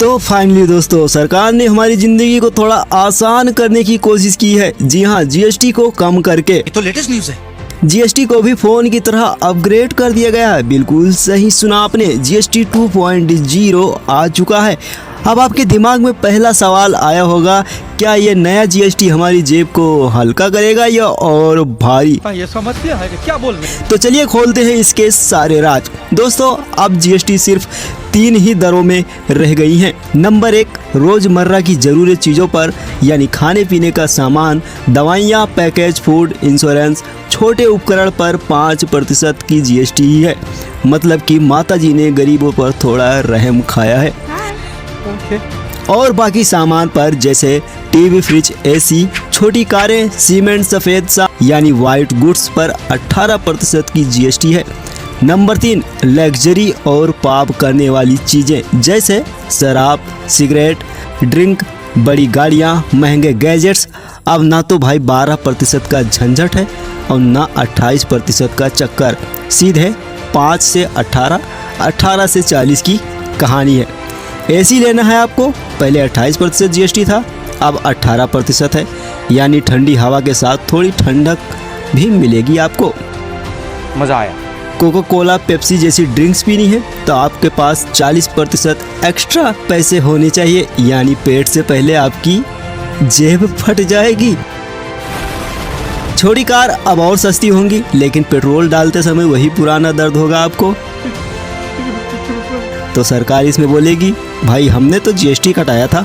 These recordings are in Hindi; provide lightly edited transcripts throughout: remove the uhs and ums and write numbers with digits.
तो फाइनली दोस्तों सरकार ने हमारी जिंदगी को थोड़ा आसान करने की कोशिश की है। जी हाँ, जीएसटी को कम करके। ये तो लेटेस्ट न्यूज़ है। जीएसटी को भी फोन की तरह अपग्रेड कर दिया गया है। बिल्कुल सही सुना आपने, जीएसटी 2.0 आ चुका है। अब आपके दिमाग में पहला सवाल आया होगा, क्या ये नया जीएसटी हमारी जेब को हल्का करेगा या और भारी? ये समस्या है कि क्या बोल रहे हैं? तो चलिए खोलते हैं इसके सारे राज। दोस्तों अब जीएसटी सिर्फ 3 ही दरों में रह गई हैं। नंबर 1, रोजमर्रा की जरूरी चीज़ों पर यानी खाने पीने का सामान, दवाइयाँ, पैकेज फूड, इंश्योरेंस, छोटे उपकरण पर 5% की जीएसटी ही है। मतलब कि माता जी ने गरीबों पर थोड़ा रहम खाया है। और बाकी सामान पर जैसे टीवी, फ्रिज, एसी, छोटी कारें, सीमेंट, सफ़ेद सा यानी वाइट गुड्स पर 18% की जीएसटी है। नंबर 3, लग्जरी और पाप करने वाली चीज़ें जैसे शराब, सिगरेट, ड्रिंक, बड़ी गाड़ियाँ, महंगे गैजेट्स। अब ना तो भाई 12% का झंझट है और ना 28% का चक्कर, सीधे 5 से 18, 18 से 40 की कहानी है। एसी लेना है आपको, पहले 28% जीएसटी था, अब 18% है। यानी ठंडी हवा के साथ थोड़ी ठंडक भी मिलेगी आपको। मजा आया। कोका कोला, पेप्सी जैसी ड्रिंक्स पीनी है तो आपके पास 40% एक्स्ट्रा पैसे होने चाहिए, यानी पेट से पहले आपकी जेब फट जाएगी। छोटी कार अब और सस्ती होंगी, लेकिन पेट्रोल डालते समय वही पुराना दर्द होगा आपको। तो सरकार इसमें बोलेगी, भाई हमने तो जीएसटी कटाया था,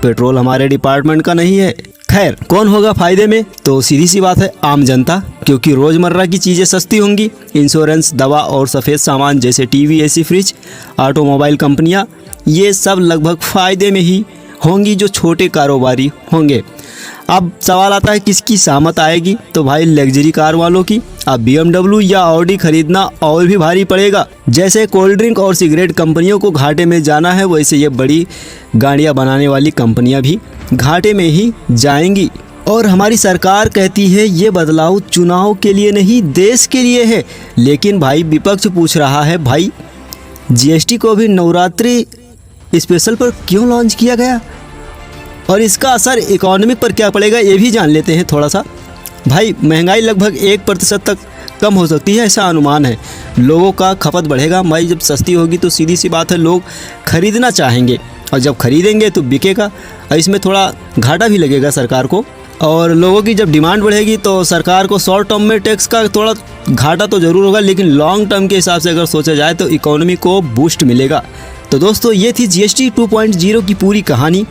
पेट्रोल हमारे डिपार्टमेंट का नहीं है। खैर, कौन होगा फायदे में? तो सीधी सी बात है, आम जनता, क्योंकि रोजमर्रा की चीजें सस्ती होंगी। इंश्योरेंस, दवा और सफ़ेद सामान जैसे टीवी, एसी, फ्रिज, ऑटोमोबाइल कंपनियां, ये सब लगभग फायदे में ही होंगी जो छोटे कारोबारी होंगे। अब सवाल आता है किसकी सहमत आएगी? तो भाई लग्जरी कार वालों की। अब BMW या ऑडी खरीदना और भी भारी पड़ेगा। जैसे कोल्ड ड्रिंक और सिगरेट कंपनियों को घाटे में जाना है, वैसे ये बड़ी गाड़ियां बनाने वाली कंपनियां भी घाटे में ही जाएंगी। और हमारी सरकार कहती है ये बदलाव चुनाव के लिए नहीं, देश के लिए है। लेकिन भाई विपक्ष पूछ रहा है, भाई जीएसटी को भी नवरात्रि स्पेशल पर क्यों लॉन्च किया गया और इसका असर इकोनॉमी पर क्या पड़ेगा, ये भी जान लेते हैं थोड़ा सा। भाई महंगाई लगभग 1% तक कम हो सकती है, ऐसा अनुमान है। लोगों का खपत बढ़ेगा, भाई जब सस्ती होगी तो सीधी सी बात है लोग खरीदना चाहेंगे, और जब खरीदेंगे तो बिकेगा, और इसमें थोड़ा घाटा भी लगेगा सरकार को। और लोगों की जब डिमांड बढ़ेगी तो सरकार को शॉर्ट टर्म में टैक्स का थोड़ा घाटा तो ज़रूर होगा, लेकिन लॉन्ग टर्म के हिसाब से अगर सोचा जाए तो इकोनॉमी को बूस्ट मिलेगा। तो दोस्तों ये थी जीएसटी 2.0 की पूरी कहानी।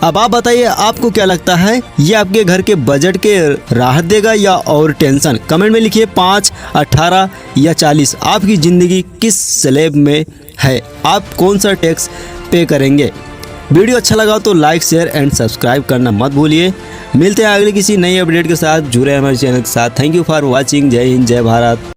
अब आप बताइए, आपको क्या लगता है, ये आपके घर के बजट के राहत देगा या और टेंशन? कमेंट में लिखिए 5, 18 या 40। आपकी ज़िंदगी किस स्लैब में है? आप कौन सा टैक्स पे करेंगे? वीडियो अच्छा लगा तो लाइक, शेयर एंड सब्सक्राइब करना मत भूलिए। मिलते हैं अगले किसी नई अपडेट के साथ। जुड़े हमारे चैनल के साथ। Thank you for watching. जय हिंद, जय भारत।